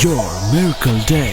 Your Miracle Day.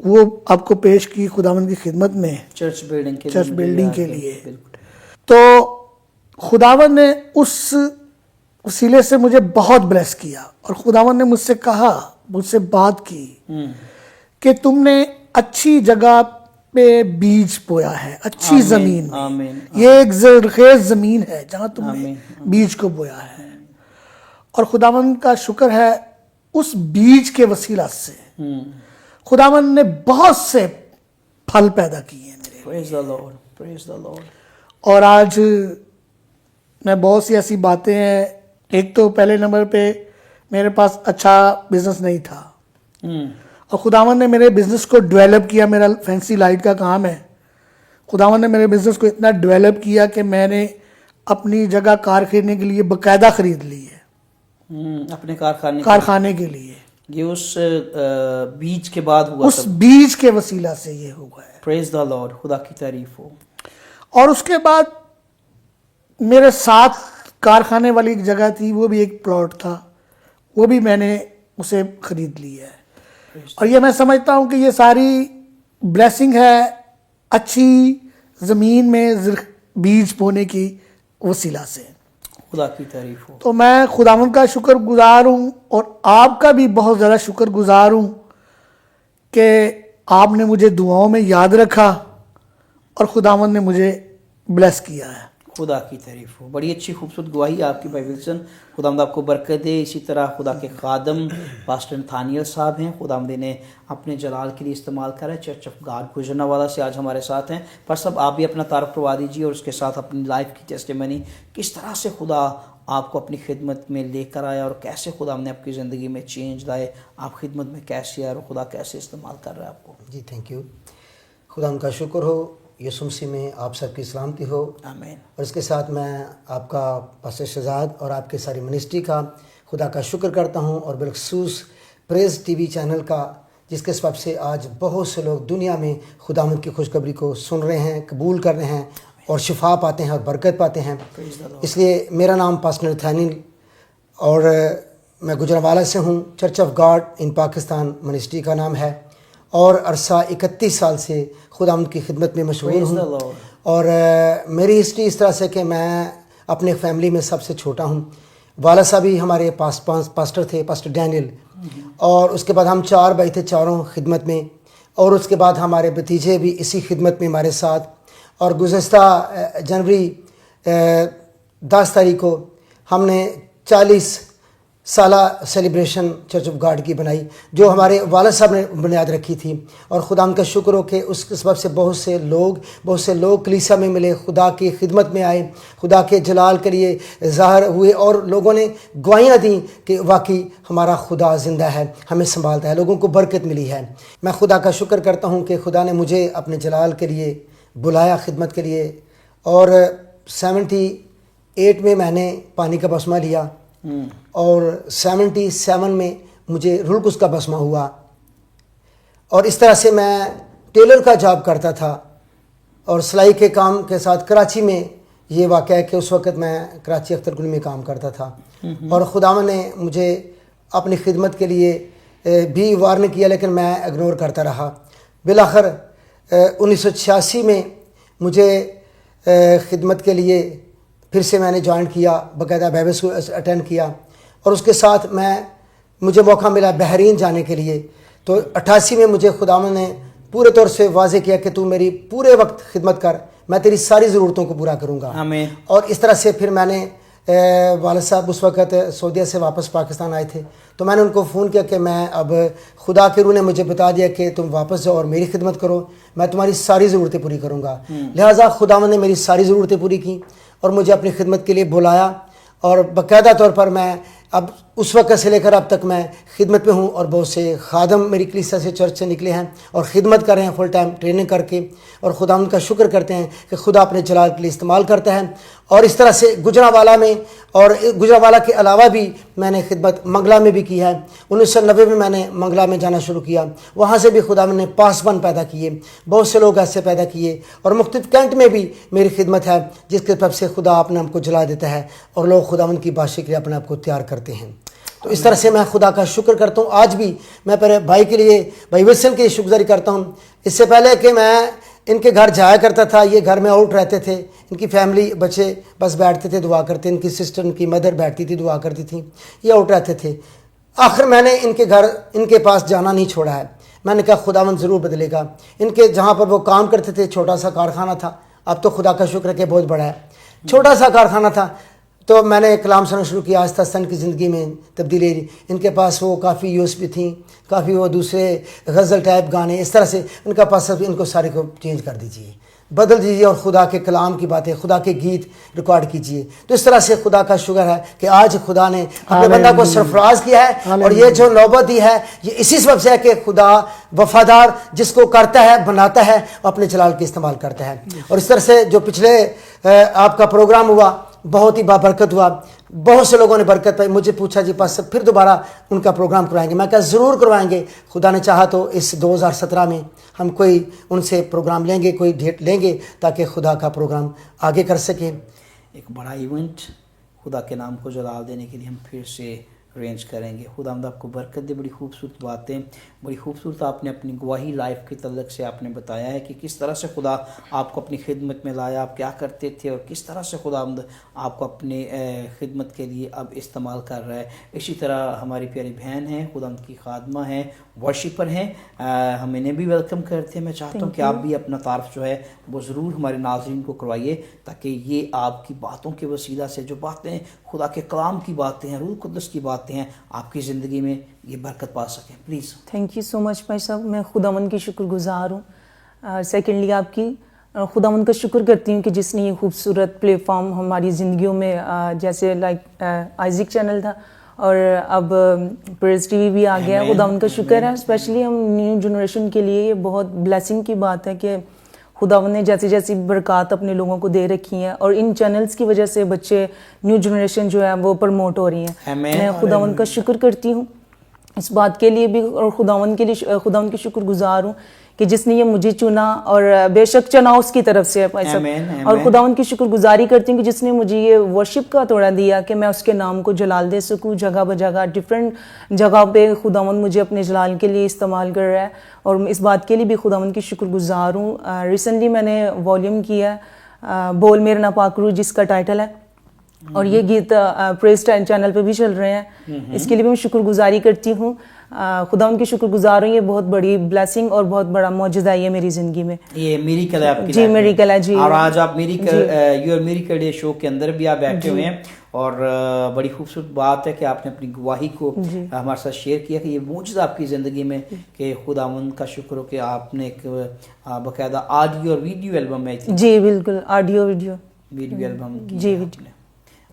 وہ آپ کو پیش کی خداوند کی خدمت میں چرچ بلڈنگ کے چرچ بلڈنگ کے لیے. بالکل. تو خداوند نے اس وسیلے سے مجھے بہت بلیس کیا، اور خداوند نے مجھ سے کہا، مجھ سے بات کی کہ تم نے اچھی جگہ پہ بیج بویا ہے، اچھی زمین میں. آمین. یہ ایک زرخیز زمین ہے جہاں تم نے بیج کو بویا ہے، اور خداوند کا شکر ہے اس بیج کے وسیلہ سے خداوند نے بہت سے پھل پیدا کیے ہیں میرے. Praise the Lord. Praise the Lord. اور آج میں بہت سی ایسی باتیں ہیں. ایک تو پہلے نمبر پہ میرے پاس اچھا بزنس نہیں تھا، اور خداوند نے میرے بزنس کو ڈیولپ کیا. میرا فینسی لائٹ کا کام ہے. خداوند نے میرے بزنس کو اتنا ڈیولپ کیا کہ میں نے اپنی جگہ کار خریدنے کے لیے باقاعدہ خرید لی ہے، اپنے کارخانے کے لیے. یہ اس بیج کے بعد ہوا. اس بیج کے وسیلہ سے یہ ہوا ہے. پریز دا لارڈ. خدا کی تعریف ہو. اور اس کے بعد میرے ساتھ کارخانے والی ایک جگہ تھی، وہ بھی ایک پلاٹ تھا، وہ بھی میں نے اسے خرید لی ہے. اور یہ میں سمجھتا ہوں کہ یہ ساری بلیسنگ ہے اچھی زمین میں بیج بونے کی وسیلہ سے. خدا کی تعریف ہو. تو میں خداوند کا شکر گزار ہوں، اور آپ کا بھی بہت زیادہ شکر گزار ہوں کہ آپ نے مجھے دعاؤں میں یاد رکھا اور خداوند نے مجھے بلیس کیا ہے. خدا کی تعریف ہو. بڑی اچھی خوبصورت گواہی آپ کی بھائی ولسن. خداوند آپ کو برکت دے. اسی طرح خدا کے خادم پاسٹر نتھانیل صاحب ہیں، خداوند نے اپنے جلال کے لیے استعمال کرا ہے. چرچ آف گاڈ گوجرانوالہ سے آج ہمارے ساتھ ہیں. پر صاحب آپ بھی اپنا تعارف کروا دیجیے، اور اس کے ساتھ اپنی لائف کی ٹیسٹیمنی، کس طرح سے خدا آپ کو اپنی خدمت میں لے کر آیا، اور کیسے خدا نے آپ کی زندگی میں چینج لائے، آپ خدمت میں کیسے آئے، اور خدا کیسے استعمال کر رہا ہے آپ کو. جی تھینک یو. خدا ان کا شکر ہو. یسوع مسیح میں آپ سب کی سلامتی ہو. آمین. اور اس کے ساتھ میں آپ کا پاسٹر شہزاد اور آپ کے ساری منسٹری کا خدا کا شکر کرتا ہوں، اور بالخصوص پریز ٹی وی چینل کا، جس کے سبب سے آج بہت سے لوگ دنیا میں خداوند کی خوشخبری کو سن رہے ہیں، قبول کر رہے ہیں، اور شفا پاتے ہیں اور برکت پاتے ہیں. اس لیے میرا نام پاسٹر نتھانیل، اور میں گوجرانوالہ سے ہوں. Church of God in Pakistan ministry کا نام ہے، اور عرصہ 31 سال سے خداوند کی خدمت میں مشغول ہوں. اور میری ہسٹری اس طرح سے کہ میں اپنے فیملی میں سب سے چھوٹا ہوں. والد صاحب بھی ہمارے پاس پاسٹر تھے، پاسٹر ڈینیل، اور اس کے بعد ہم 4 بھائی تھے، چاروں خدمت میں. اور اس کے بعد ہمارے بھتیجے بھی اسی خدمت میں ہمارے ساتھ. اور گزشتہ جنوری 10 تاریخ کو ہم نے 40 سالہ سیلیبریشن چرچ آف گاڈ کی بنائی، جو ہمارے والد صاحب نے بنیاد رکھی تھی. اور خدا ان کا شکر ہو کہ اس کے سبب سے بہت سے لوگ کلیسا میں ملے، خدا کی خدمت میں آئے، خدا کے جلال کے لیے ظاہر ہوئے، اور لوگوں نے گواہیاں دیں کہ واقعی ہمارا خدا زندہ ہے، ہمیں سنبھالتا ہے، لوگوں کو برکت ملی ہے. میں خدا کا شکر کرتا ہوں کہ خدا نے مجھے اپنے جلال کے لیے بلایا، خدمت کے لیے. اور 78 میں میں نے پانی کا بسمہ لیا، اور 77 میں مجھے روح القدس کا بسمہ ہوا. اور اس طرح سے میں ٹیلر کا جاب کرتا تھا، اور سلائی کے کام کے ساتھ کراچی میں یہ واقعہ ہے کہ اس وقت میں کراچی اختر گلی میں کام کرتا تھا. اور خداوند نے مجھے اپنی خدمت کے لیے بھی وارن کیا، لیکن میں اگنور کرتا رہا. بالآخر 1986 میں مجھے خدمت کے لیے پھر سے میں نے جوائن کیا، باقاعدہ بائبل اسکول اٹینڈ کیا. اور اس کے ساتھ مجھے موقع ملا بحرین جانے کے لیے. تو 88 میں مجھے خداوند نے پورے طور سے واضح کیا کہ تو میری پورے وقت خدمت کر، میں تیری ساری ضرورتوں کو پورا کروں گا. آمین. اور اس طرح سے پھر میں نے والد صاحب اس وقت سعودیہ سے واپس پاکستان آئے تھے، تو میں نے ان کو فون کیا کہ میں اب خدا کے روح نے مجھے بتا دیا کہ تم واپس جاؤ اور میری خدمت کرو، میں تمہاری ساری ضرورتیں پوری کروں گا. لہٰذا خداوند نے میری ساری ضرورتیں پوری کی اور مجھے اپنی خدمت کے لیے بلایا. اور باقاعدہ طور پر میں اب اس وقت سے لے کر اب تک میں خدمت میں ہوں، اور بہت سے خادم میری کلیسا سے چرچ سے نکلے ہیں اور خدمت کر رہے ہیں فل ٹائم ٹریننگ کر کے. اور خداوند کا شکر کرتے ہیں کہ خدا اپنے جلال کے لیے استعمال کرتا ہے. اور اس طرح سے گوجرانوالہ میں اور گوجرانوالہ کے علاوہ بھی میں نے خدمت منگلا میں بھی کی ہے. 1990 میں میں نے منگلا میں جانا شروع کیا، وہاں سے بھی خداوند نے پاسبان پیدا کیے، بہت سے لوگ ایسے پیدا کیے. اور مختلف کینٹ میں بھی میری خدمت ہے، جس کے سبب سے خدا اپنے آپ کو جلا دیتا ہے اور لوگ خداوند کی بادشاہی کے لیے اپنے آپ کو تیار کرتے ہیں. تو اس طرح سے میں خدا کا شکر کرتا ہوں. آج بھی میں پہلے بھائی کے لیے, بھائی وسل کے لیے شکر گزاری کرتا ہوں. اس سے پہلے کہ میں ان کے گھر جایا کرتا تھا, یہ گھر میں آؤٹ رہتے تھے, ان کی فیملی بچے بس بیٹھتے تھے دعا کرتے, ان کی سسٹر ان کی مدر بیٹھتی تھی دعا کرتی تھی, یہ آؤٹ رہتے تھے. آخر میں نے ان کے گھر ان کے پاس جانا نہیں چھوڑا ہے. میں نے کہا خداوند ضرور بدلے گا. ان کے جہاں پر وہ کام کرتے تھے چھوٹا سا کارخانہ تھا, اب تو خدا کا شکر ہے کہ بہت بڑا ہے. چھوٹا سا کارخانہ تھا, تو میں نے کلام سننا شروع کیا. آہستہ آہستہ ان کی زندگی میں تبدیلی. ان کے پاس وہ کافی یوز بھی تھیں, کافی وہ دوسرے غزل ٹائپ گانے, اس طرح سے ان کا پاس ان کو سارے کو چینج کر دیجیے, بدل دیجیے, اور خدا کے کلام کی باتیں, خدا کے گیت ریکارڈ کیجیے. تو اس طرح سے خدا کا شکر ہے کہ آج خدا نے اپنے بندہ کو سرفراز کیا ہے, اور یہ جو نوبت دی ہے یہ اسی سبب سے ہے کہ خدا وفادار جس کو کرتا ہے بناتا ہے, اپنے جلال کے استعمال کرتا ہے. اور اس طرح سے جو پچھلے آپ کا پروگرام ہوا بہت ہی بابرکت ہوا, بہت سے لوگوں نے برکت پائی. مجھے پوچھا جی پاس پھر دوبارہ ان کا پروگرام کروائیں گے؟ میں کہا ضرور کروائیں گے. خدا نے چاہا تو اس 2017 میں ہم کوئی ان سے پروگرام لیں گے, کوئی ڈیٹ لیں گے, تاکہ خدا کا پروگرام آگے کر سکیں. ایک بڑا ایونٹ خدا کے نام کو جلال دینے کے لیے ہم پھر سے ارینج کریں گے. خدا آپ کو برکت دے. بڑی خوبصورت باتیں, بڑی خوبصورت آپ نے اپنی گواہی لائف کے تعلق سے آپ نے بتایا ہے کہ کس طرح سے خدا آپ کو اپنی خدمت میں لایا, آپ کیا کرتے تھے, اور کس طرح سے خدا آپ کو اپنے خدمت کے لیے اب استعمال کر رہا ہے. اسی طرح ہماری پیاری بہن ہیں, خدا کی خادمہ ہیں, ورشپر ہیں, ہم انہیں بھی ویلکم کرتے ہیں. میں چاہتا ہوں کہ آپ بھی اپنا تعارف جو ہے وہ ضرور ہمارے ناظرین کو کروائیے, تاکہ یہ آپ کی باتوں کے وسیلہ سے جو باتیں خدا کے کلام کی باتیں ہیں, روح القدس کی باتیں ہیں, آپ کی زندگی میں یہ برکت پا سکیں. پلیز. تھینک یو سو مچ بھائی صاحب. میں خداوند کی شکر گزار ہوں. سیکنڈلی آپ کی خداوند کا شکر کرتی ہوں کہ جس نے یہ خوبصورت پلیٹ فارم ہماری زندگیوں میں, جیسے لائک آئزک چینل تھا اور اب پریز ٹی وی بھی آ گیا. خداوند کا شکر ہے. اسپیشلی ہم نیو جنریشن کے لیے یہ بہت بلیسنگ کی بات ہے کہ خداوند نے جیسی جیسی برکات اپنے لوگوں کو دے رکھی ہیں, اور ان چینلز کی وجہ سے بچے نیو جنریشن جو ہے وہ پروموٹ ہو رہی ہیں. میں خداوند کا شکر کرتی ہوں اس بات کے لیے بھی, اور خداوند کے لیے خداوند کی شکر گزار ہوں کہ جس نے یہ مجھے چنا, اور بے شک چنا اس کی طرف سے ہے. اور خداوند کی شکر گزاری کرتی ہوں کہ جس نے مجھے یہ ورشپ کا توڑا دیا کہ میں اس کے نام کو جلال دے سکوں. جگہ بجگہ ڈفرینٹ جگہ پہ خداوند مجھے اپنے جلال کے لیے استعمال کر رہا ہے, اور اس بات کے لیے بھی خداوند کی شکر گزار ہوں. ریسنٹلی میں نے والیوم کیا ہے بول میرے ناپاک روح, جس کا ٹائٹل ہے, اور یہ گیت پریز چینل پہ بھی چل رہے ہیں. اس کے لیے بھی میں شکر گزاری کرتی ہوں. خدا ان کی شکر گزار ہوں. یہ بہت بڑی بلیسنگ اور بہت بڑا معجزہ ہے میری زندگی میں. یہ میریکل ہے آپ کی. جی میریکل ہے. جی, اور آج آپ میریکل یور میریکل ڈے شو کے اندر بھی آپ بیٹھے ہوئے ہیں, اور بڑی خوبصورت بات ہے کہ آپ نے اپنی گواہی کو ہمارے ساتھ شیئر کیا کہ یہ معجزہ آپ کی زندگی میں, کہ خداوند کا شکر ہو کہ آپ نے ایک باقاعدہ آڈیو اور ویڈیو البم میں. جی بالکل, آڈیو ویڈیو البم. جی ویڈیو.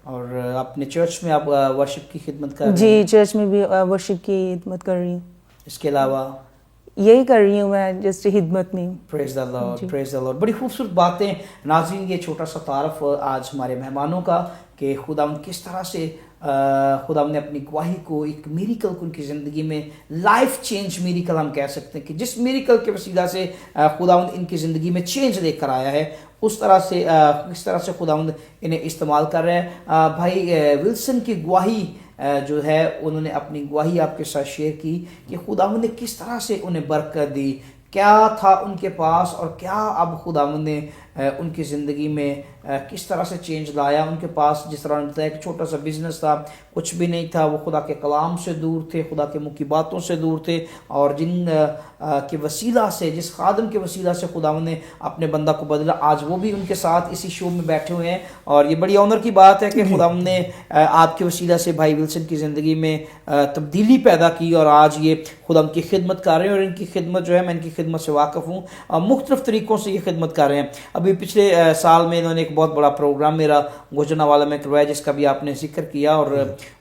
اور اپنے چرچ میں آپ ورشپ کی خدمت کر رہے ہیں؟ جی چرچ میں بھی ورشپ کی خدمت کر رہی ہوں. اس کے علاوہ یہی کر رہی ہوں میں, جس خدمت میں. پریز دی لارڈ, پریز دی لارڈ. بڑی خوبصورت باتیں. ناظرین یہ چھوٹا سا تعارف آج ہمارے مہمانوں کا کہ خداوند کس طرح سے خداوند نے اپنی گواہی کو ایک میریکل کو ان کی زندگی میں, لائف چینج میریکل ہم کہہ سکتے ہیں, کہ جس میریکل کے وسیلہ سے خداوند ان کی زندگی میں چینج لے کر آیا ہے, اس طرح سے کس طرح سے خداوند انہیں استعمال کر رہے ہیں. بھائی ولسن کی گواہی جو ہے, انہوں نے اپنی گواہی آپ کے ساتھ شیئر کی کہ خداوند نے کس طرح سے انہیں برکت دی, کیا تھا ان کے پاس, اور کیا اب خداوند نے ان کی زندگی میں کس طرح سے چینج لایا. ان کے پاس جس طرح بتایا ایک چھوٹا سا بزنس تھا, کچھ بھی نہیں تھا, وہ خدا کے کلام سے دور تھے, خدا کے منہ کی باتوں سے دور تھے, اور جن کے وسیلہ سے, جس خادم کے وسیلہ سے خداوند نے اپنے بندہ کو بدلا, آج وہ بھی ان کے ساتھ اسی شو میں بیٹھے ہوئے ہیں. اور یہ بڑی آنر کی بات ہے کہ خداوند نے آپ کے وسیلہ سے بھائی ولسن کی زندگی میں تبدیلی پیدا کی, اور آج یہ خداوند کی خدمت کر رہے ہیں. اور ان کی خدمت جو ہے, میں ان کی خدمت سے واقف ہوں, مختلف طریقوں سے یہ خدمت کر رہے ہیں. ابھی پچھلے سال میں انہوں نے ایک بہت بڑا پروگرام میرا گوجرانوالہ میں کروایا, جس کا بھی آپ نے ذکر کیا, اور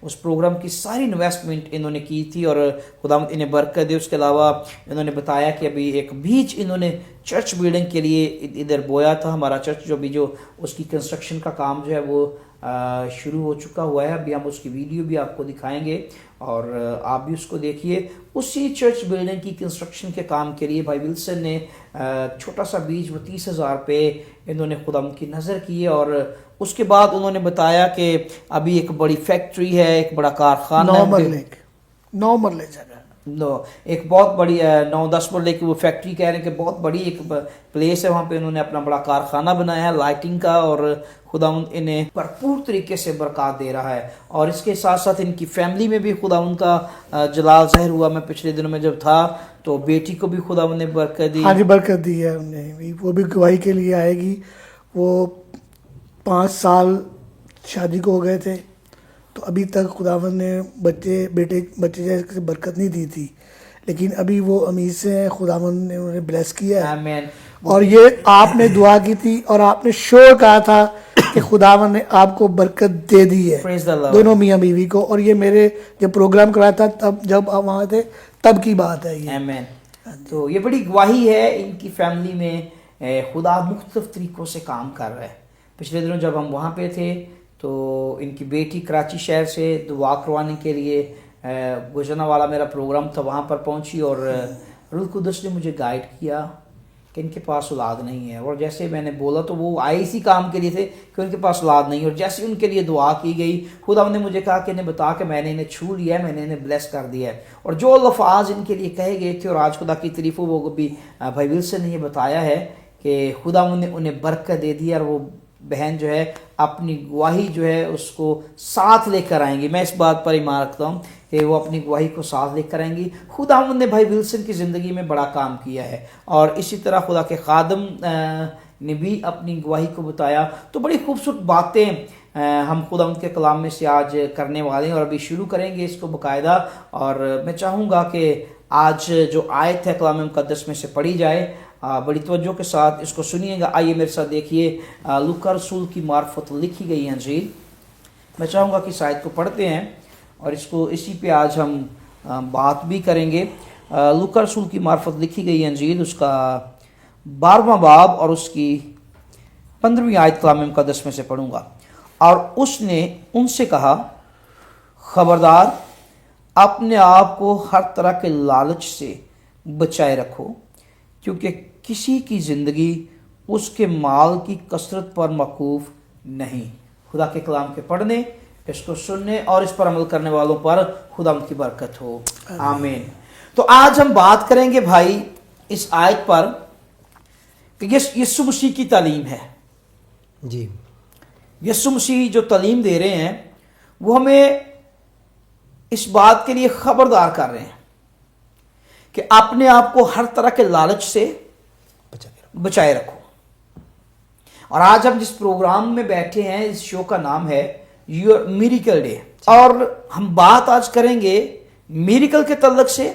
اس پروگرام کی ساری انویسٹمنٹ انہوں نے کی تھی, اور خداوند انہیں برکت دے. اس کے علاوہ انہوں نے بتایا کہ ابھی ایک بیچ انہوں نے چرچ بلڈنگ کے لیے ادھر بویا تھا. ہمارا چرچ جو اس کی کنسٹرکشن کا کام جو ہے وہ شروع ہو چکا ہوا ہے. ابھی ہم اس کی ویڈیو بھی آپ کو دکھائیں گے, اور آپ بھی اس کو دیکھیے. اسی چرچ بلڈنگ کی کنسٹرکشن کے کام کے لیے بھائی ولسن نے چھوٹا سا بیج وہ 30,000 پہ انہوں نے خدا کی نظر کی, اور اس کے بعد انہوں نے بتایا کہ ابھی ایک بڑی فیکٹری ہے, ایک بڑا کارخانہ ہے, 9 مرلے جگہ, ایک بہت بڑی 9-10 مرلے کی وہ فیکٹری کہہ رہے ہیں کہ بہت بڑی ایک پلیس ہے, وہاں پہ انہوں نے اپنا بڑا کارخانہ بنایا ہے لائٹنگ کا, اور خداوند انہیں بھرپور طریقے سے برکات دے رہا ہے. اور اس کے ساتھ ساتھ ان کی فیملی میں بھی خداوند کا جلال ظاہر ہوا. میں پچھلے دنوں میں جب تھا تو بیٹی کو بھی خداوند نے برکت دی. ہاں جی برکت دی ہے انہیں, وہ بھی گواہی کے لیے آئے گی. وہ 5 سال شادی کو ہو گئے تھے, تو ابھی تک خداوند نے بچے جیسے برکت نہیں دی تھی, لیکن ابھی وہ امید سے ہیں, خداوند نے انہیں بلیس کیا ہے. آمین. اور یہ آپ نے دعا کی تھی اور آپ نے شور کہا تھا کہ خداوند نے آپ کو برکت دے دی ہے, Praise the Lord. دونوں میاں بیوی کو. اور یہ میرے جب پروگرام کرایا تھا تب جب آپ وہاں تھے تب کی بات ہے یہ. آمین. تو یہ بڑی گواہی ہے ان کی فیملی میں. خدا مختلف طریقوں سے کام کر رہا ہے. پچھلے دنوں جب ہم وہاں پہ تھے تو ان کی بیٹی کراچی شہر سے دعا کروانے کے لیے گوجرانوالہ میرا پروگرام تھا, وہاں پر پہنچی, اور روح القدس نے مجھے گائیڈ کیا کہ ان کے پاس اولاد نہیں ہے. اور جیسے میں نے بولا تو وہ آئے اسی کام کے لیے تھے کہ ان کے پاس اولاد نہیں ہے, اور جیسے ان کے لیے دعا کی گئی خدا نے مجھے کہا کہ انہیں بتا کہ میں نے انہیں چھو لیا ہے, میں نے انہیں بلیس کر دیا ہے. اور جو لفاظ ان کے لیے کہے گئے تھے, اور آج خدا کی تعریف ہو, وہ بھی بھائی ولسن نے یہ بتایا ہے کہ خدا نے انہیں برکت دے دی, اور وہ بہن جو ہے اپنی گواہی جو ہے اس کو ساتھ لے کر آئیں گی. میں اس بات پر ایمان رکھتا ہوں کہ وہ اپنی گواہی کو ساتھ لے کر آئیں گی. خداوند نے بھائی ولسن کی زندگی میں بڑا کام کیا ہے, اور اسی طرح خدا کے خادم نے بھی اپنی گواہی کو بتایا. تو بڑی خوبصورت باتیں ہم خداوند کے کلام میں سے آج کرنے والے ہیں, اور ابھی شروع کریں گے اس کو باقاعدہ. اور میں چاہوں گا کہ آج جو آیت ہے کلام مقدس میں سے پڑھی جائے, بڑی توجہ کے ساتھ اس کو سنیے گا. آئیے میرے ساتھ دیکھیے, لوکا رسول کی معرفت لکھی گئی انجیل. میں چاہوں گا کہ اس آیت کو پڑھتے ہیں, اور اس کو اسی پہ آج ہم بات بھی کریں گے. لوکا رسول کی معرفت لکھی گئی انجیل, اس کا 12واں باب اور اس کی 15ویں آیت کلام مقدس میں سے پڑھوں گا. اور اس نے ان سے کہا, خبردار, اپنے آپ کو ہر طرح کے لالچ سے بچائے رکھو, کیونکہ کسی کی زندگی اس کے مال کی کثرت پر موقوف نہیں. خدا کے کلام کے پڑھنے, اس کو سننے اور اس پر عمل کرنے والوں پر خدا ان کی برکت ہو. آمین. تو آج ہم بات کریں گے بھائی اس آیت پر کہ یسوع مسیح کی تعلیم ہے. جی, یسوع مسیح جو تعلیم دے رہے ہیں وہ ہمیں اس بات کے لیے خبردار کر رہے ہیں کہ اپنے آپ کو ہر طرح کے لالچ سے بچائے رکھو. اور آج ہم جس پروگرام میں بیٹھے ہیں, اس شو کا نام ہے یور میریکل ڈے, اور ہم بات آج کریں گے میریکل کے تعلق سے.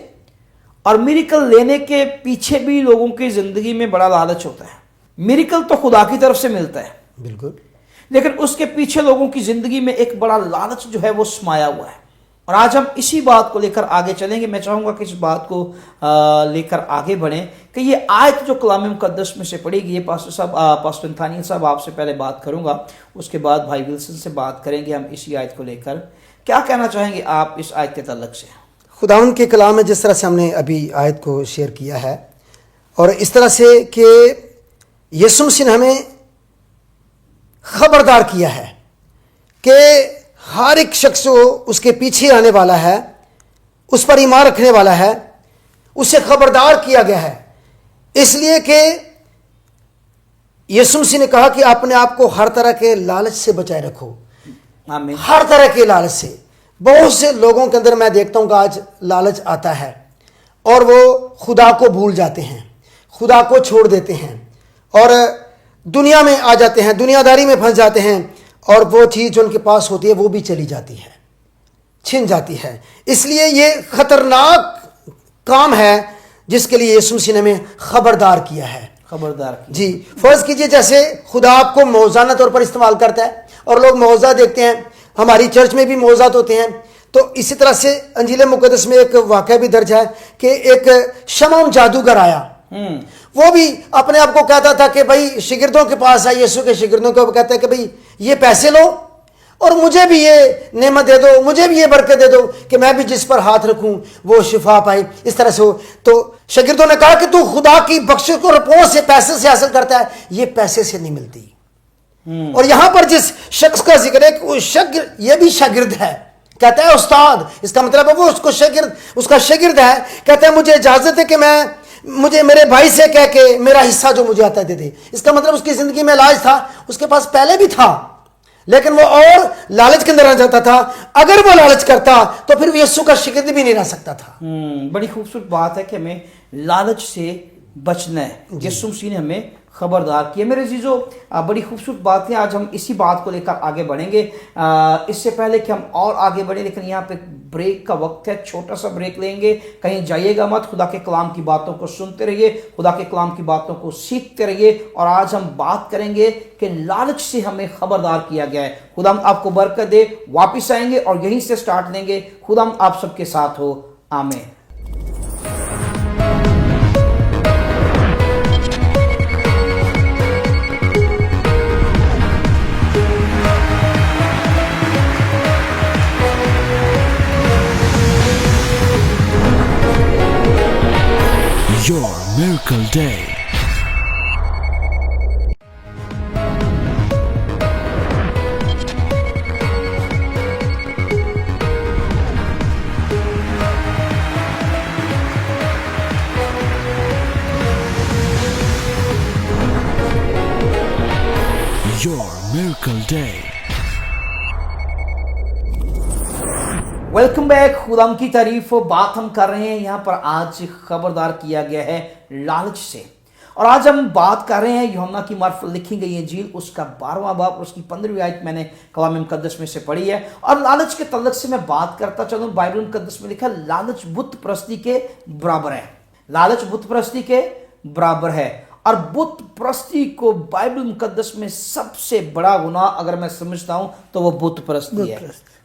اور میریکل لینے کے پیچھے بھی لوگوں کی زندگی میں بڑا لالچ ہوتا ہے. میریکل تو خدا کی طرف سے ملتا ہے بالکل, لیکن اس کے پیچھے لوگوں کی زندگی میں ایک بڑا لالچ جو ہے وہ سمایا ہوا ہے. اور آج ہم اسی بات کو لے کر آگے چلیں گے. میں چاہوں گا کہ اس بات کو لے کر آگے بڑھیں کہ یہ آیت جو کلام مقدس میں سے پڑھی گئی ہے, پاسٹر نتھانیل صاحب آپ سے پہلے بات کروں گا, اس کے بعد بھائی ولسن سے بات کریں گے ہم اسی آیت کو لے کر. کیا کہنا چاہیں گے آپ اس آیت کے تعلق سے؟ خداوند کے کلام میں جس طرح سے ہم نے ابھی آیت کو شیئر کیا ہے, اور اس طرح سے کہ یسوع مسیح نے ہمیں خبردار کیا ہے کہ ہر ایک شخص جو اس کے پیچھے آنے والا ہے, اس پر ایمان رکھنے والا ہے, اسے خبردار کیا گیا ہے. اس لیے کہ یسوع مسیح نے کہا کہ اپنے آپ کو ہر طرح کے لالچ سے بچائے رکھو. آمین. ہر طرح کے لالچ سے. بہت سے لوگوں کے اندر میں دیکھتا ہوں کہ آج لالچ آتا ہے اور وہ خدا کو بھول جاتے ہیں, خدا کو چھوڑ دیتے ہیں, اور دنیا میں آ جاتے ہیں, دنیا داری میں پھنس جاتے ہیں, اور وہ چیز جو ان کے پاس ہوتی ہے وہ بھی چلی جاتی ہے, چھن جاتی ہے. اس لیے یہ خطرناک کام ہے جس کے لیے یسوع مسیح نے ہمیں خبردار کیا ہے. خبردار کی. جی, فرض کیجئے جیسے خدا آپ کو موزانہ طور پر استعمال کرتا ہے, اور لوگ موضوع دیکھتے ہیں, ہماری چرچ میں بھی موضوعات ہوتے ہیں, تو اسی طرح سے انجیل مقدس میں ایک واقعہ بھی درج ہے کہ ایک شمعون جادوگر آیا. وہ بھی اپنے آپ کو کہتا تھا کہ بھائی شاگردوں کے پاس آئے, یسوع کے شاگردوں کو کہتا ہے کہ بھائی یہ پیسے لو اور مجھے بھی یہ نعمت دے دو, مجھے بھی یہ برکت دے دو کہ میں بھی جس پر ہاتھ رکھوں وہ شفا پائے, اس طرح سے ہو. تو شاگردوں نے کہا کہ تو خدا کی بخشش کو روپوں سے پیسے سے حاصل کرتا ہے, یہ پیسے سے نہیں ملتی. اور یہاں پر جس شخص کا ذکر ہے کہ وہ شاگرد, یہ بھی شاگرد ہے, کہتا ہے استاد, اس کا مطلب ہے وہ اس کا شاگرد ہے. کہتا ہے مجھے اجازت ہے کہ مجھے میرے بھائی سے کہہ کے میرا حصہ جو مجھے آتا ہے دے دے. اس کا مطلب اس کی زندگی میں علاج تھا, اس کے پاس پہلے بھی تھا, لیکن وہ اور لالچ کے اندر آ جاتا تھا. اگر وہ لالچ کرتا تو پھر وہ یسوع کا شاگرد بھی نہیں رہ سکتا تھا. بڑی خوبصورت بات ہے کہ ہمیں لالچ سے بچنا ہے. یسوع مسیح نے ہمیں خبردار کیا. میرے عزیزو, بڑی خوبصورت بات ہے. آج ہم اسی بات کو لے کر آگے بڑھیں گے. اس سے پہلے کہ ہم اور آگے بڑھیں, لیکن یہاں پہ بریک کا وقت ہے, چھوٹا سا بریک لیں گے. کہیں جائیے گا مت, خدا کے کلام کی باتوں کو سنتے رہیے, خدا کے کلام کی باتوں کو سیکھتے رہیے. اور آج ہم بات کریں گے کہ لالچ سے ہمیں خبردار کیا گیا ہے. خدا آپ کو برکت دے. واپس آئیں گے اور یہیں سے سٹارٹ لیں گے. خدا آپ سب کے ساتھ ہو. آمین. Your Miracle Day. Your Miracle Day. Welcome back. خدا کی تعریف. بات ہم کر رہے ہیں یہاں پر آج خبردار کیا گیا ہے لالچ سے. اور آج ہم بات کر رہے ہیں یوحنا کی معرفت لکھی گئی انجیل, اس کا 12واں باب اور اس کی 15ویں آیت میں نے کلام مقدس میں سے پڑھی ہے. اور لالچ کے تعلق سے میں بات کرتا چلوں. بائبل مقدس میں لکھا لالچ بت پرستی کے برابر ہے. لالچ بت پرستی کے برابر ہے. اور بت پرستی کو بائبل مقدس میں سب سے بڑا گناہ اگر میں سمجھتا ہوں تو وہ بت پرستی ہے.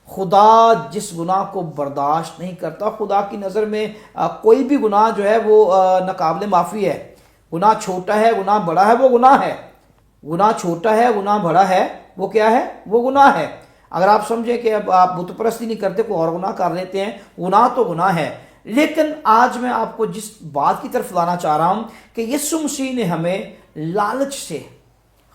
خدا جس گناہ کو برداشت نہیں کرتا. خدا کی نظر میں کوئی بھی گناہ جو ہے وہ ناقابل معافی ہے. گناہ چھوٹا ہے, گناہ بڑا ہے, وہ گناہ ہے. گناہ چھوٹا ہے, گناہ بڑا ہے, وہ کیا ہے؟ وہ گناہ ہے. اگر آپ سمجھیں کہ اب آپ بت پرستی نہیں کرتے, کوئی اور گناہ کر لیتے ہیں, گناہ تو گناہ ہے. لیکن آج میں آپ کو جس بات کی طرف لانا چاہ رہا ہوں کہ یسوع مسیح نے ہمیں لالچ سے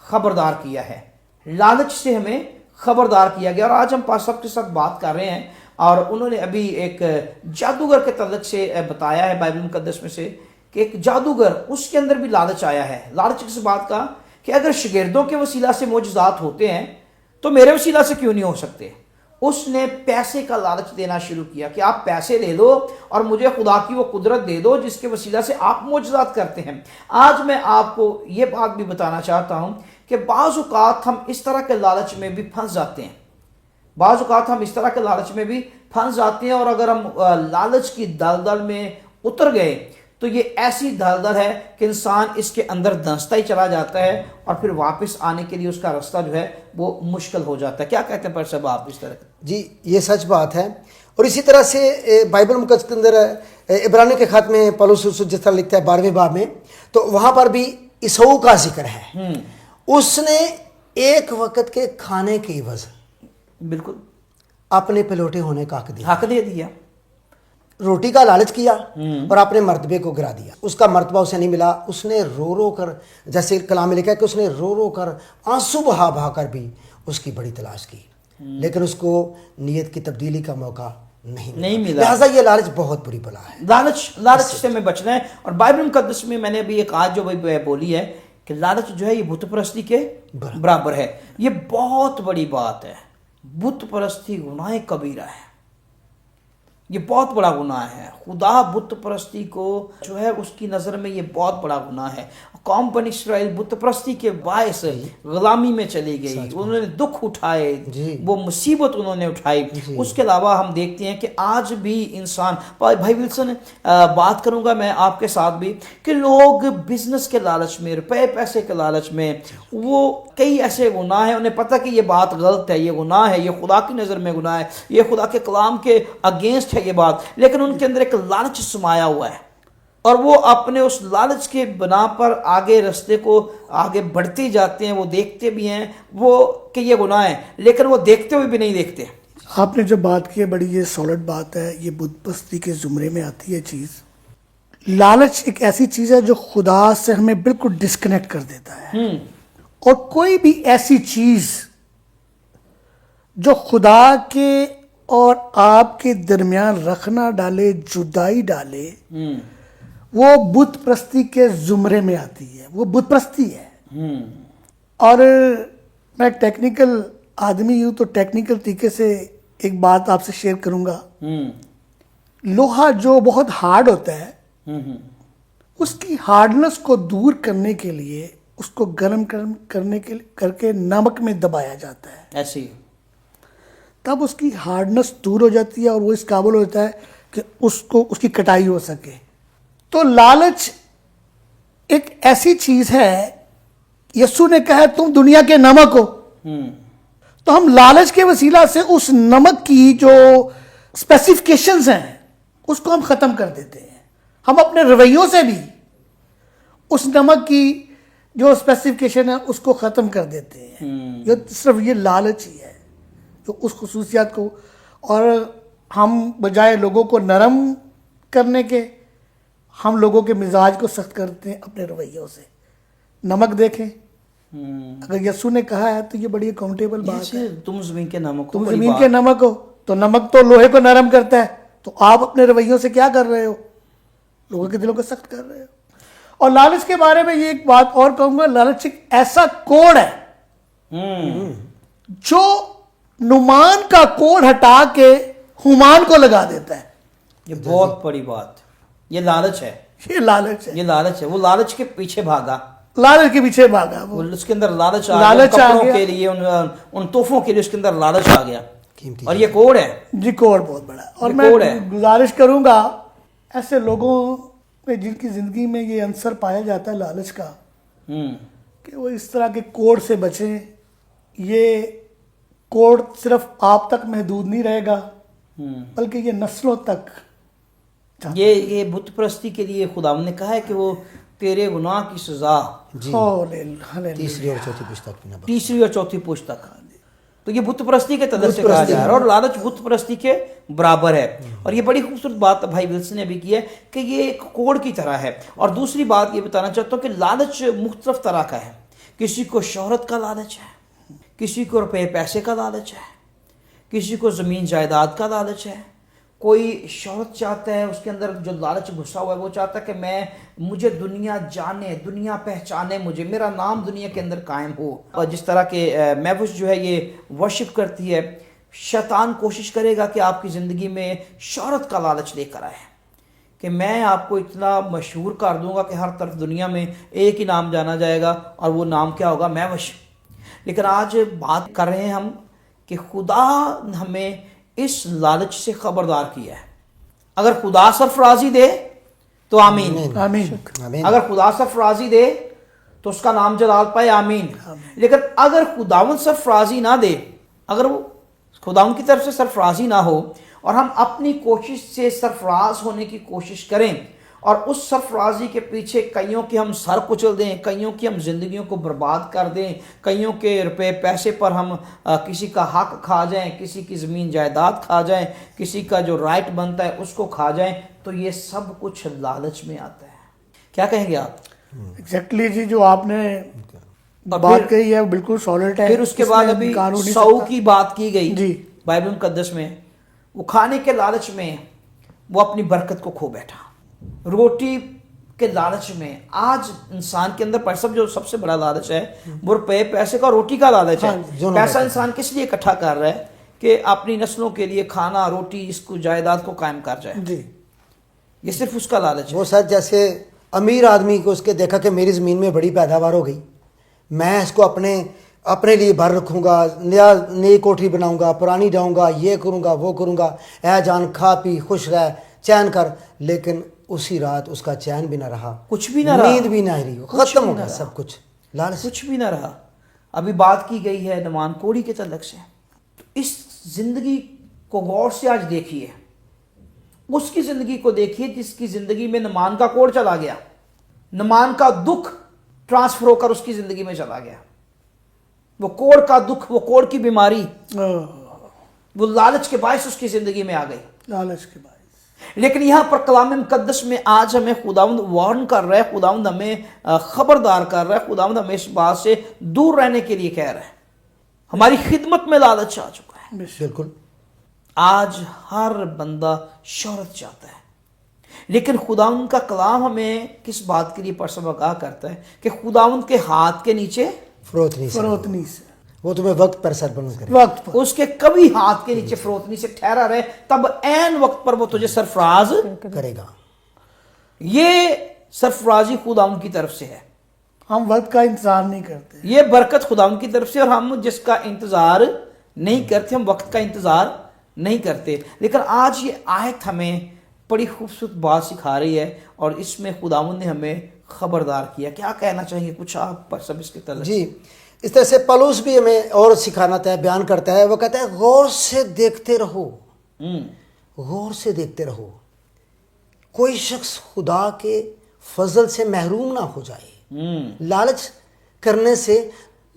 خبردار کیا ہے. لالچ سے ہمیں خبردار کیا گیا. اور آج ہم سب کے ساتھ بات کر رہے ہیں. اور انہوں نے ابھی ایک جادوگر کے تعلق سے بتایا ہے بائبل مقدس میں سے کہ ایک جادوگر, اس کے اندر بھی لالچ آیا ہے. لالچ کس بات کا؟ کہ اگر شاگردوں کے وسیلہ سے معجزات ہوتے ہیں تو میرے وسیلہ سے کیوں نہیں ہو سکتے. اس نے پیسے کا لالچ دینا شروع کیا کہ آپ پیسے لے لو اور مجھے خدا کی وہ قدرت دے دو جس کے وسیلہ سے آپ معجزات کرتے ہیں. آج میں آپ کو یہ بات بھی بتانا چاہتا ہوں کہ بعض اوقات ہم اس طرح کے لالچ میں بھی پھنس جاتے ہیں. بعض اوقات ہم اس طرح کے لالچ میں بھی پھنس جاتے ہیں. اور اگر ہم لالچ کی دلدل میں اتر گئے تو یہ ایسی دلدل ہے کہ انسان اس کے اندر دھنستا ہی چلا جاتا ہے اور پھر واپس آنے کے لیے اس کا راستہ جو ہے وہ مشکل ہو جاتا ہے. کیا کہتے ہیں پر صاحب آپ اس طرح؟ جی یہ سچ بات ہے. اور اسی طرح سے بائبل مقدس کے اندر عبرانیوں کے خط میں پولس جس طرح لکھتا ہے 12ویں باب میں, تو وہاں پر بھی عیسو کا ذکر ہے. اس نے ایک وقت کے کھانے کے عوض بالکل اپنے پلوٹے ہونے کا حق دے دیا. روٹی کا لالچ کیا اور اپنے مرتبے کو گرا دیا. اس کا مرتبہ اسے نہیں ملا. اس نے رو رو کر, جیسے کلام میں لکھا ہے کہ اس نے رو رو کر, آنسو بہا بہا کر بھی اس کی بڑی تلاش کی, لیکن اس کو نیت کی تبدیلی کا موقع نہیں ملا. لہٰذا یہ لالچ بہت بری بلا ہے. لالچ سے ہمیں بچنا ہے. اور بائبل مقدس میں نے ابھی ایک آیت جو بولی ہے کہ لالچ جو ہے یہ بت پرستی کے برابر ہے. یہ بہت بڑی بات ہے. بت پرستی گناہ کبیرہ ہے. یہ بہت بڑا گناہ ہے. خدا بت پرستی کو جو ہے اس کی نظر میں یہ بہت بڑا گناہ ہے. قوم بنی اسرائیل بت پرستی کے باعث غلامی میں چلی گئی. انہوں نے دکھ اٹھائے, وہ مصیبت انہوں نے اٹھائی. اس کے علاوہ ہم دیکھتے ہیں کہ آج بھی انسان, بھائی ولسن بات کروں گا میں آپ کے ساتھ بھی, کہ لوگ بزنس کے لالچ میں, روپے پیسے کے لالچ میں, وہ کئی ایسے گناہ ہیں, انہیں پتہ کہ یہ بات غلط ہے, یہ گناہ ہے, یہ خدا کی نظر میں گناہ ہے, یہ خدا کے کلام کے اگینسٹ ہے یہ بات, لیکن ان کے اندر ایک لالچ سمایا ہوا ہے. اور وہ اپنے اس لالچ کے بنا پر آگے رستے کو آگے بڑھتے جاتے ہیں. وہ دیکھتے بھی ہیں وہ کہ یہ گناہ ہے, لیکن وہ دیکھتے ہوئے بھی نہیں دیکھتے. آپ نے جو بات کی ہے بڑی یہ سالڈ بات ہے, یہ بت پرستی کے زمرے میں آتی ہے چیز. لالچ ایک ایسی چیز ہے جو خدا سے ہمیں بالکل ڈسکنیکٹ کر دیتا ہے, اور کوئی بھی ایسی چیز جو خدا کے اور آپ کے درمیان رکھنا ڈالے, جدائی ڈالے, وہ بت پرستی کے زمرے میں آتی ہے, وہ بت پرستی ہے. اور میں ایک ٹیکنیکل آدمی ہوں تو ٹیکنیکل طریقے سے ایک بات آپ سے شیئر کروں گا. لوہا جو بہت ہارڈ ہوتا ہے, اس کی ہارڈنس کو دور کرنے کے لیے اس کو گرم کرنے کے کر کے نمک میں دبایا جاتا ہے. ایسے ہی تب اس کی ہارڈنس دور ہو جاتی ہے اور وہ اس قابل ہوتا ہے کہ اس کی کٹائی ہو سکے. تو لالچ ایک ایسی چیز ہے, یسوع نے کہا تم دنیا کے نمک ہو. تو ہم لالچ کے وسیلہ سے اس نمک کی جو اسپیسیفکیشنز ہیں اس کو ہم ختم کر دیتے ہیں. ہم اپنے رویوں سے بھی اس نمک کی جو اسپیسیفکیشن ہے اس کو ختم کر دیتے ہیں. یہ صرف یہ لالچ ہی ہے جو اس خصوصیات کو, اور ہم بجائے لوگوں کو نرم کرنے کے ہم لوگوں کے مزاج کو سخت کرتے ہیں اپنے رویوں سے. نمک دیکھیں, اگر یسوع نے کہا ہے تو یہ بڑی اکاؤنٹیبل بات ہے, تم زمین کے نمک ہو. تم زمین کے نمک ہو. تو نمک تو لوہے کو نرم کرتا ہے, تو آپ اپنے رویوں سے کیا کر رہے ہو؟ لوگوں کے دلوں کو سخت کر رہے ہو. اور لالچ کے بارے میں یہ ایک بات اور کہوں گا, لالچ ایک ایسا کوڑ ہے جو نعمان کا کوڑ ہٹا کے ہومان کو لگا دیتا ہے. یہ بہت بڑی بات, یہ لالچ ہے. یہ لالچ ہے, یہ لالچ ہے. وہ لالچ کے پیچھے بھاگا, لالچ کے پیچھے بھاگا, وہ اس کے اندر لالچ آ لالچ گیا, آ کپڑوں گیا. کے لیے ان تحفوں کے لیے اس کے اندر لالچ آ گیا, قیمتی اور یہ کوڑ ہے. جی کوڑ بہت بڑا ہے. اور یہ میں کوڑ ہے. گزارش کروں گا ایسے لوگوں میں جن کی زندگی میں یہ عنصر پایا جاتا ہے لالچ کا, کہ وہ اس طرح کے کوڑ سے بچیں. یہ کوڑ صرف آپ تک محدود نہیں رہے گا بلکہ یہ نسلوں تک. یہ بت پرستی کے لیے خدا نے کہا ہے کہ وہ تیرے گناہ کی سزا تیسری اور چوتھی پشت تک نہ بخشے. تیسری اور چوتھی پشت تک. تو یہ بت پرستی کے تلق سے کہا جا رہا ہے, اور لالچ بت پرستی کے برابر ہے. اور یہ بڑی خوبصورت بات بھائی ولسن نے ابھی کی ہے کہ یہ ایک کوڑ کی طرح ہے. اور دوسری بات یہ بتانا چاہتا ہوں کہ لالچ مختلف طرح کا ہے. کسی کو شہرت کا لالچ ہے, کسی کو روپے پیسے کا لالچ ہے, کسی کو زمین جائیداد کا لالچ ہے. کوئی شہرت چاہتا ہے, اس کے اندر جو لالچ گھسا ہوا ہے وہ چاہتا ہے کہ مجھے دنیا جانے, دنیا پہچانے, مجھے میرا نام دنیا کے اندر قائم ہو. اور جس طرح کے میوش جو ہے یہ ورشپ کرتی ہے, شیطان کوشش کرے گا کہ آپ کی زندگی میں شہرت کا لالچ لے کر آئے کہ میں آپ کو اتنا مشہور کر دوں گا کہ ہر طرف دنیا میں ایک ہی نام جانا جائے گا, اور وہ نام کیا ہوگا؟ میوش. لیکن آج بات کر رہے ہیں ہم کہ خدا ہمیں اس لالچ سے خبردار کیا ہے. اگر خدا سرفرازی دے تو آمین, آمین. اگر خدا سرفرازی دے تو اس کا نام جلال پائے, آمین. لیکن اگر خداوند سرفرازی نہ دے, اگر وہ خداوند کی طرف سے سرفرازی نہ ہو اور ہم اپنی کوشش سے سرفراز ہونے کی کوشش کریں اور اس سرفرازی کے پیچھے کئیوں کے ہم سر کچل دیں, کئیوں کی ہم زندگیوں کو برباد کر دیں, کئیوں کے روپے پیسے پر ہم کسی کا حق کھا جائیں, کسی کی زمین جائیداد کھا جائیں, کسی کا جو رائٹ بنتا ہے اس کو کھا جائیں, تو یہ سب کچھ لالچ میں آتا ہے. کیا کہیں گے آپ؟ ایگزیکٹلی جی, جو آپ نے بات کہی ہے بالکل سالڈ ہے. پھر اس کے بعد ابھی سو کی بات کی گئی جی بائبل مقدس میں. وہ کھانے کے لالچ میں وہ اپنی برکت کو کھو بیٹھا. روٹی کے لالچ میں آج انسان کے اندر سب سے بڑا لالچ ہے وہ روپے پیسے کا, روٹی کا لالچ ہے. پیسہ انسان کس لیے اکٹھا کر رہا ہے؟ کہ اپنی نسلوں کے لیے کھانا, روٹی, اس کو جائیداد کو قائم کر جائے. جی, یہ صرف اس کا لالچ ہے. وہ سر جیسے امیر آدمی کو اس کے دیکھا کہ میری زمین میں بڑی پیداوار ہو گئی, میں اس کو اپنے لیے بھر رکھوں گا, نئی کوٹھی بناؤں گا, پرانی جاؤں گا, یہ کروں گا, وہ کروں گا, اے جان کھا پی خوش رہ, چین کر. لیکن اسی رات اس کا چین بھی نہ رہا, کچھ بھی نہ رہا, نیند بھی نہ رہی, ختم ہو گیا سب کچھ. لالچ کچھ بھی نہ رہا. ابھی بات کی گئی ہے نعمان کوڑی کے تعلق سے. تو اس زندگی کو غور سے آج دیکھیے. اس کی زندگی کو دیکھیے جس کی زندگی میں نمان کا کوڑ چلا گیا, نمان کا دکھ ٹرانسفر ہو کر اس کی زندگی میں چلا گیا. وہ کوڑ کا دکھ, وہ کوڑ کی بیماری, وہ لالچ کے باعث اس کی زندگی میں آ گئی. لالچ کے باعث. لیکن یہاں پر کلام مقدس میں آج ہمیں خداوند وارن کر رہا ہے, خداوند ہمیں خبردار کر رہا ہے, خداوند ہمیں اس بات سے دور رہنے کے لیے کہہ رہا ہے. ہماری خدمت میں لالچ آ چکا ہے. بالکل. آج ہر بندہ شہرت چاہتا ہے, لیکن خداوند کا کلام ہمیں کس بات کے لیے پرسم آگاہ کرتا ہے کہ خداوند کے ہاتھ کے نیچے فروتنی سے, فروتنی سے وہ تمہیں وقت پر سربلند کرے, وقت پر. اس کے کبھی ہاتھ کے نیچے فروتنی سے ٹھہرا رہے, تب عین وقت پر وہ تجھے سرفراز کرے گا. یہ سرفرازی خداوند کی طرف سے ہے. ہم وقت کا انتظار نہیں کرتے. یہ برکت خداوند کی طرف سے, اور ہم جس کا انتظار نہیں کرتے, ہم وقت کا انتظار نہیں کرتے. لیکن آج یہ آیت ہمیں بڑی خوبصورت بات سکھا رہی ہے, اور اس میں خداوند نے ہمیں خبردار کیا. کیا کہنا چاہیے کچھ آپ پر سب اس کے تعلق؟ جی, اس طرح سے پالوس بھی ہمیں اور سکھانا ہے, بیان کرتا ہے. وہ کہتا ہے غور سے دیکھتے رہو, غور سے دیکھتے رہو, کوئی شخص خدا کے فضل سے محروم نہ ہو جائے. لالچ کرنے سے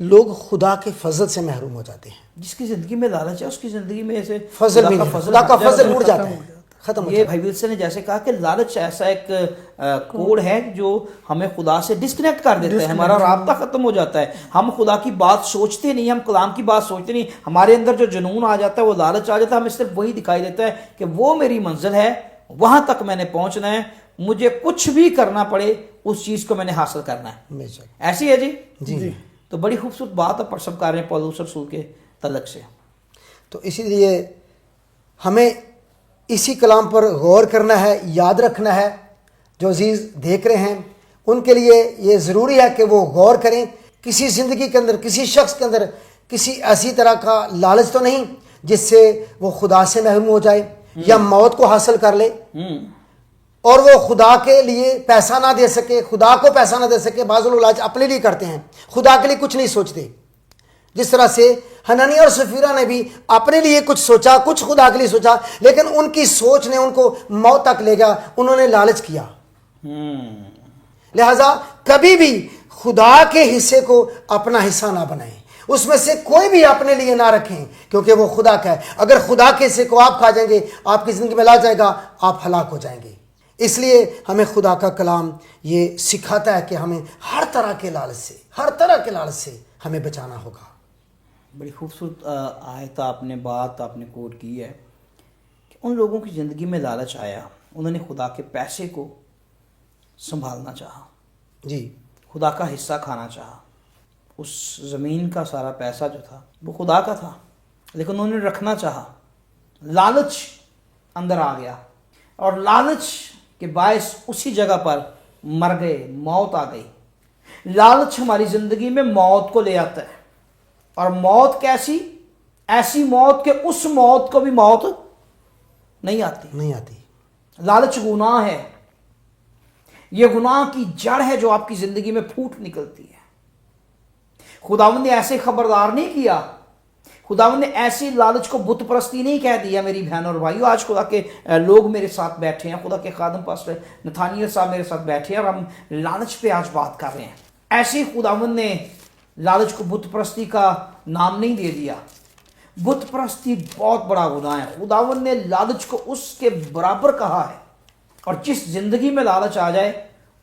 لوگ خدا کے فضل سے محروم ہو جاتے ہیں. جس کی زندگی میں لالچ ہے اس کی زندگی میں ایسے فضل بھی نہیں, خدا کا فضل اڑ جاتا ہے, ختم ہو یہ جاتا بھائی ولسن نے جیسے کہا کہ لالچ ایسا ایک کوڑ ہے جو ہمیں خدا سے ڈسکنیکٹ کر دیتا ہے, ہمارا رابطہ ختم ہو جاتا ہے. ہم خدا کی بات سوچتے نہیں, ہم کلام کی بات سوچتے نہیں, ہمارے اندر جو جنون آ جاتا ہے, وہ لالچ آ جاتا ہے, ہمیں صرف وہی دکھائی دیتا ہے کہ وہ میری منزل ہے, وہاں تک میں نے پہنچنا ہے, مجھے کچھ بھی کرنا پڑے اس چیز کو میں نے حاصل کرنا ہے. ہے. ایسی ہے جی. جی. تو بڑی خوبصورت بات ہے پرسم کر رہے ہیں پولس رسول کے تعلق سے. تو اسی لیے ہمیں اسی کلام پر غور کرنا ہے, یاد رکھنا ہے. جو عزیز دیکھ رہے ہیں ان کے لیے یہ ضروری ہے کہ وہ غور کریں. کسی زندگی کے اندر, کسی شخص کے اندر کسی ایسی طرح کا لالچ تو نہیں جس سے وہ خدا سے محروم ہو جائے یا موت کو حاصل کر لے, اور وہ خدا کے لیے پیسہ نہ دے سکے, خدا کو پیسہ نہ دے سکے. بعض لوگ لالچ اپنے لیے کرتے ہیں, خدا کے لیے کچھ نہیں سوچتے. جس طرح سے حنانیہ اور سفیرہ نے بھی اپنے لیے کچھ سوچا, کچھ خدا کے لیے سوچا, لیکن ان کی سوچ نے ان کو موت تک لے گیا. انہوں نے لالچ کیا. لہذا کبھی بھی خدا کے حصے کو اپنا حصہ نہ بنائیں, اس میں سے کوئی بھی اپنے لیے نہ رکھیں, کیونکہ وہ خدا کا ہے. اگر خدا کے حصے کو آپ کھا جائیں گے, آپ کی زندگی میں لا جائے گا, آپ ہلاک ہو جائیں گے. اس لیے ہمیں خدا کا کلام یہ سکھاتا ہے کہ ہمیں ہر طرح کے لالچ سے, ہر طرح کے لالچ سے ہمیں بچانا ہوگا. بڑی خوبصورت آیت بات آپ نے کوٹ کی ہے کہ ان لوگوں کی زندگی میں لالچ آیا, انہوں نے خدا کے پیسے کو سنبھالنا چاہا, جی, خدا کا حصہ کھانا چاہا. اس زمین کا سارا پیسہ جو تھا وہ خدا کا تھا, لیکن انہوں نے رکھنا چاہا. لالچ اندر آ گیا, اور لالچ کے باعث اسی جگہ پر مر گئے, موت آ گئی. لالچ ہماری زندگی میں موت کو لے آتا ہے, اور موت کیسی, ایسی موت کہ اس موت کو بھی موت نہیں آتی. لالچ گناہ ہے, یہ گناہ کی جڑ ہے جو آپ کی زندگی میں پھوٹ نکلتی ہے. خداوند نے ایسے خبردار نہیں کیا, خداوند نے ایسی لالچ کو بت پرستی نہیں کہہ دیا. میری بہن اور بھائیو, آج خدا کے لوگ میرے ساتھ بیٹھے ہیں, خدا کے خادم پاسٹر نتھانیل صاحب میرے ساتھ بیٹھے ہیں, اور ہم لالچ پہ آج بات کر رہے ہیں. ایسے ہی خداوند نے لالچ کو بت پرستی کا نام نہیں دے دیا. بت پرستی بہت بڑا گناہ ہے. خداوند نے لالچ کو اس کے برابر کہا ہے, اور جس زندگی میں لالچ آ جائے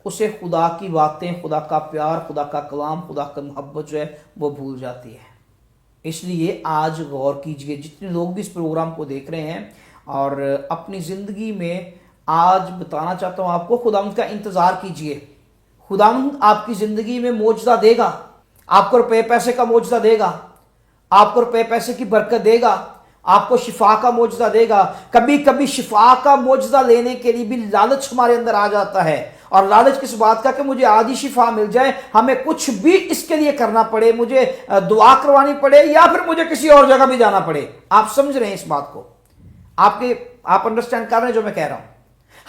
اسے خدا کی باتیں, خدا کا پیار, خدا کا کلام, خدا کا محبت جو ہے وہ بھول جاتی ہے. اس لیے آج غور کیجئے, جتنے لوگ بھی اس پروگرام کو دیکھ رہے ہیں, اور اپنی زندگی میں آج بتانا چاہتا ہوں آپ کو, خداوند کا انتظار کیجئے. خداوند آپ کی زندگی میں معجزہ دے گا, آپ کو روپے پیسے کا معجزہ دے گا, آپ کو روپے پیسے کی برکت دے گا, آپ کو شفا کا معجزہ دے گا. کبھی کبھی شفا کا معجزہ لینے کے لیے بھی لالچ ہمارے اندر آ جاتا ہے, اور لالچ کس بات کا کہ مجھے آدھی شفا مل جائے, ہمیں کچھ بھی اس کے لیے کرنا پڑے, مجھے دعا کروانی پڑے, یا پھر مجھے کسی اور جگہ بھی جانا پڑے. آپ سمجھ رہے ہیں اس بات کو, آپ انڈرسٹینڈ کر رہے ہیں جو میں کہہ رہا ہوں.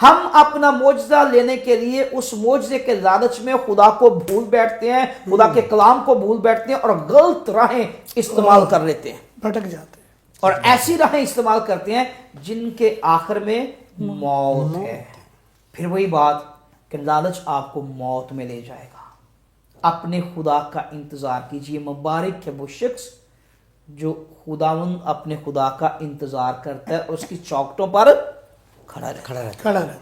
ہم اپنا معجزہ لینے کے لیے اس معجزے کے لالچ میں خدا کو بھول بیٹھتے ہیں, خدا کے کلام کو بھول بیٹھتے ہیں, اور غلط راہیں استعمال کر لیتے ہیں, بھٹک جاتے ہیں. اور ایسی راہیں استعمال کرتے ہیں جن کے آخر میں موت ہے. پھر وہی بات کہ لالچ آپ کو موت میں لے جائے گا. اپنے خدا کا انتظار کیجئے. مبارک ہے وہ شخص جو خداوند اپنے خدا کا انتظار کرتا ہے اور اس کی چوکھٹوں پر کھڑا رہتا ہے.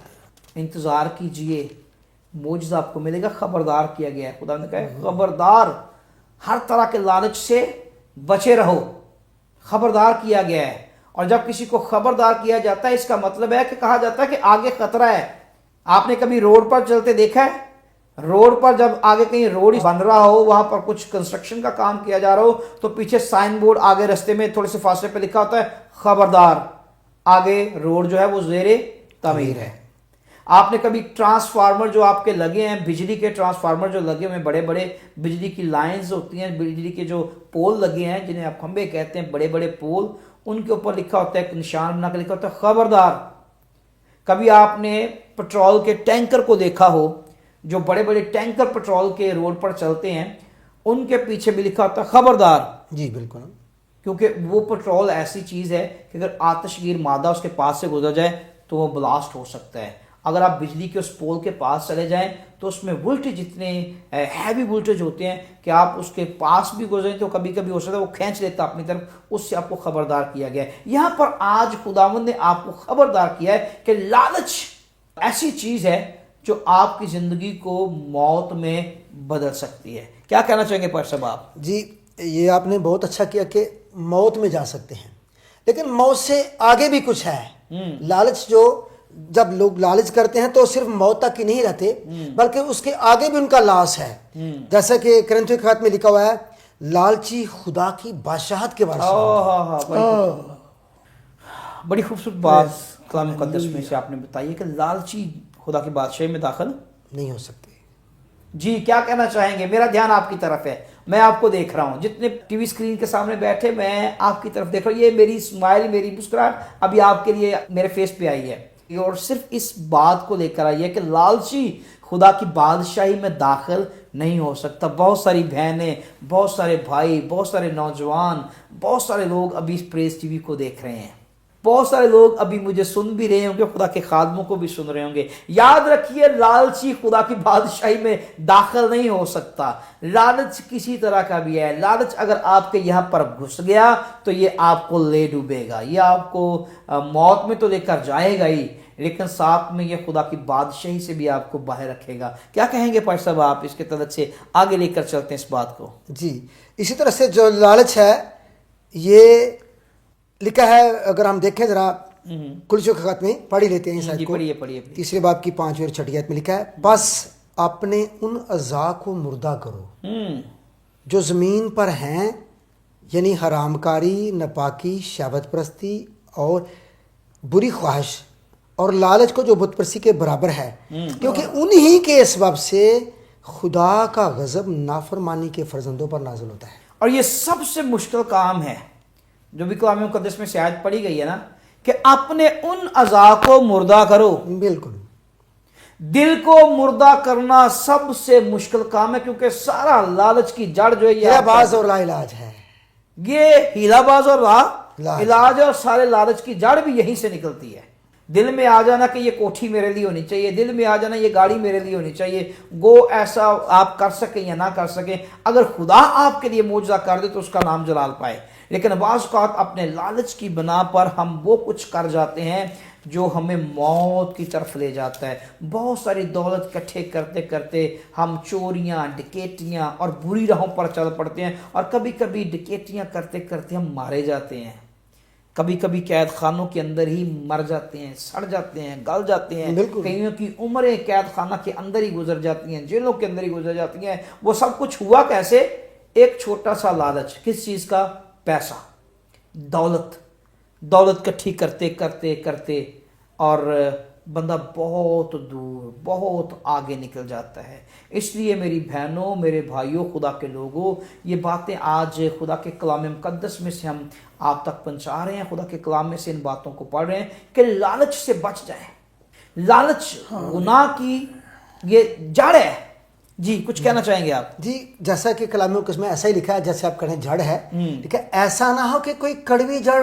انتظار کیجئے, معجزہ آپ کو ملے گا. خبردار کیا گیا ہے, خدا نے کہا ہے خبردار, ہر طرح کے لالچ سے بچے رہو. خبردار کیا گیا ہے. اور جب کسی کو خبردار کیا جاتا ہے اس کا مطلب ہے کہ کہا جاتا ہے کہ آگے خطرہ ہے. آپ نے کبھی روڈ پر چلتے دیکھا ہے؟ روڈ پر جب آگے کہیں روڈ بن رہا ہو, وہاں پر کچھ کنسٹرکشن کا کام کیا جا رہا ہو, تو پیچھے سائن بورڈ آگے رستے میں تھوڑے سے فاصلے پہ لکھا ہوتا ہے خبردار, آگے روڈ جو ہے وہ زیر تعمیر ہے. آپ نے کبھی ٹرانسفارمر جو آپ کے لگے ہیں, بجلی کے ٹرانسفارمر جو لگے ہوئے ہیں, بڑے بڑے بجلی کی لائنز ہوتی ہیں, بجلی کے جو پول لگے ہیں جنہیں آپ کھمبے کہتے ہیں, بڑے بڑے پول, ان کے اوپر لکھا ہوتا ہے, ایک نشان بنا کے لکھا ہوتا ہے خبردار. کبھی آپ نے پٹرول کے ٹینکر کو دیکھا ہو, جو بڑے بڑے ٹینکر پٹرول کے روڈ پر چلتے ہیں, ان کے پیچھے بھی لکھا ہوتا ہے خبردار. جی بالکل, کیونکہ وہ پٹرول ایسی چیز ہے کہ اگر آتش گیر مادہ اس کے پاس سے گزر جائے تو وہ بلاسٹ ہو سکتا ہے. اگر آپ بجلی کے اس پول کے پاس چلے جائیں تو اس میں وولٹیج اتنے ہیوی وولٹیج ہوتے ہیں کہ آپ اس کے پاس بھی گزریں تو کبھی کبھی ہو سکتا ہے وہ کھینچ لیتا اپنی طرف. اس سے آپ کو خبردار کیا گیا ہے. یہاں پر آج خداوند نے آپ کو خبردار کیا ہے کہ لالچ ایسی چیز ہے جو آپ کی زندگی کو موت میں بدل سکتی ہے. کیا کہنا چاہیں گے پیر صاحب آپ؟ جی یہ آپ نے بہت اچھا کیا کہ موت میں جا سکتے ہیں, لیکن موت سے آگے بھی کچھ ہے. لالچ جو جب لوگ لالچ کرتے ہیں تو صرف موت تک ہی نہیں رہتے, بلکہ اس کے آگے بھی ان کا لاس ہے. جیسا کہ کرنتھیوں کے خط میں لکھا ہوا ہے لالچی خدا کی بادشاہت کے بارے میں. بڑی خوبصورت بات کلام مقدس میں سے آپ نے بتائی ہے کہ لالچی خدا کی بادشاہی میں داخل نہیں ہو سکتے. جی کیا کہنا چاہیں گے؟ میرا دھیان آپ کی طرف ہے, میں آپ کو دیکھ رہا ہوں. جتنے ٹی وی اسکرین کے سامنے بیٹھے, میں آپ کی طرف دیکھ رہا ہوں. یہ میری اسمائل, میری مسکراہٹ ابھی آپ کے لیے میرے فیس پہ آئی ہے, اور صرف اس بات کو لے کر آئی ہے کہ لالچی خدا کی بادشاہی میں داخل نہیں ہو سکتا. بہت ساری بہنیں, بہت سارے بھائی, بہت سارے نوجوان, بہت سارے لوگ ابھی اس پریس ٹی وی کو دیکھ رہے ہیں. بہت سارے لوگ ابھی مجھے سن بھی رہے ہوں گے, خدا کے خادموں کو بھی سن رہے ہوں گے. یاد رکھیے لالچی خدا کی بادشاہی میں داخل نہیں ہو سکتا. لالچ کسی طرح کا بھی ہے. لالچ اگر آپ کے یہاں پر گھس گیا تو یہ آپ کو لے ڈوبے گا, یہ آپ کو موت میں تو لے کر جائے گا ہی, لیکن ساتھ میں یہ خدا کی بادشاہی سے بھی آپ کو باہر رکھے گا. کیا کہیں گے پاش صاحب آپ اس کے تعلق سے؟ آگے لے کر چلتے ہیں اس بات کو. جی اسی طرح سے جو لالچ ہے یہ لکھا ہے, اگر ہم دیکھیں ذرا کلوسیوں کے خط میں پڑھ ہی لیتے ہیں اس آیت کو. پڑھیے. تیسرے باب کی 5ویں اور 6 آیت میں لکھا ہے بس اپنے ان اعضاء کو مردہ کرو جو زمین پر ہیں, یعنی حرام کاری, ناپاکی, شہوت پرستی اور بری خواہش اور لالچ کو جو بت پرستی کے برابر ہے, کیونکہ انہی کے سبب سے خدا کا غضب نافرمانی کے فرزندوں پر نازل ہوتا ہے. اور یہ سب سے مشکل کام ہے جو بھی کلام مقدس میں سے آیت پڑھی گئی ہے نا, کہ اپنے ان اعضاء کو مردہ کرو. بالکل, دل کو مردہ کرنا سب سے مشکل کام ہے, کیونکہ سارا لالچ کی جڑ جو ہے ہیلا باز اور لا علاج ہے. یہ ہیلا باز اور لا علاج ہے, اور سارے لالچ کی جڑ بھی یہیں سے نکلتی ہے. دل میں آ جانا کہ یہ کوٹھی میرے لیے ہونی چاہیے, دل میں آ جانا یہ گاڑی میرے لیے ہونی چاہیے, گو ایسا آپ کر سکیں یا نہ کر سکیں, اگر خدا آپ کے لیے معجزہ کر دے تو اس کا نام جلال پائے. لیکن بعض اوقات اپنے لالچ کی بنا پر ہم وہ کچھ کر جاتے ہیں جو ہمیں موت کی طرف لے جاتا ہے. بہت ساری دولت اکٹھے کرتے کرتے ہم چوریاں, ڈکیتیاں اور بری راہوں پر چل پڑتے ہیں, اور کبھی کبھی ڈکیتیاں کرتے کرتے ہم مارے جاتے ہیں, کبھی کبھی قید خانوں کے اندر ہی مر جاتے ہیں, سڑ جاتے ہیں, گل جاتے ہیں. کئیوں کی عمریں قید خانہ کے اندر ہی گزر جاتی ہیں, جیلوں کے اندر ہی گزر جاتی ہیں. وہ سب کچھ ہوا کیسے؟ ایک چھوٹا سا لالچ. کس چیز کا؟ پیسہ, دولت کٹھی کرتے کرتے کرتے, اور بندہ بہت دور, بہت آگے نکل جاتا ہے. اس لیے میری بہنوں, میرے بھائیوں, خدا کے لوگوں, یہ باتیں آج خدا کے کلام مقدس میں سے ہم آپ تک پہنچا رہے ہیں. خدا کے کلام میں سے ان باتوں کو پڑھ رہے ہیں کہ لالچ سے بچ جائیں. لالچ گناہ کی یہ جڑ ہے. جی کچھ کہنا چاہیں گے آپ؟ جی جیسا کہ کلام مقدس میں ایسا ہی لکھا ہے جیسے آپ کہیں جڑ ہے, ٹھیک ہے, ایسا نہ ہو کہ کوئی کڑوی جڑ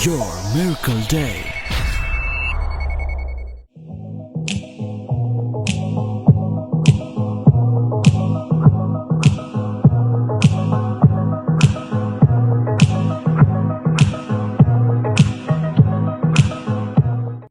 Your Miracle Day.